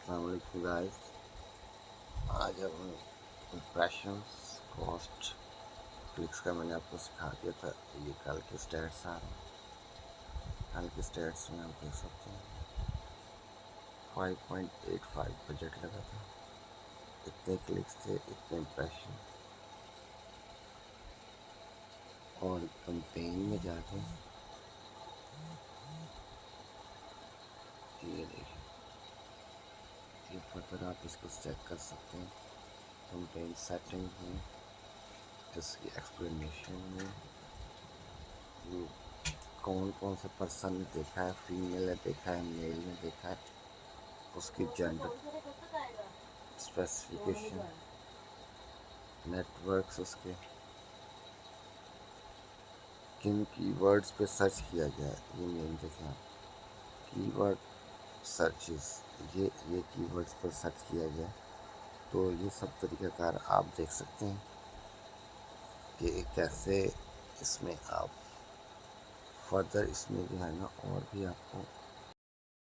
अस्सलाम वालेकुम गाइस। आज हम इम्प्रेशंस कॉस्ट क्लिक्स का मैंने आपको सिखा दिया था। ये कल के स्टैट्स आ रहे हैं। कल के स्टैट्स में आप देख सकते हैं 5.85 बजट लगा था, इतने क्लिक्स थे, इतने इम्प्रेशन। और कंपेन में जाके ये देखिए, ये फर्दर आप इसको चेक कर सकते हैं कंपेन सेटिंग में, इसकी एक्सप्लेनेशन में, ये कौन कौन से पर्सन ने देखा है, फीमेल ने देखा है, मेल ने देखा है, उसकी जेंडर स्पेसिफिकेशन, नेटवर्क्स, उसके किन कीवर्ड्स पे सर्च किया गया है, ये मेन देखें आप। कीवर्ड सर्चेस, ये कीवर्ड्स पर सर्च किया गया है, तो ये सब तरीक़ाकार आप देख सकते हैं कि कैसे इसमें आप फर्दर इसमें जो है ना और भी आपको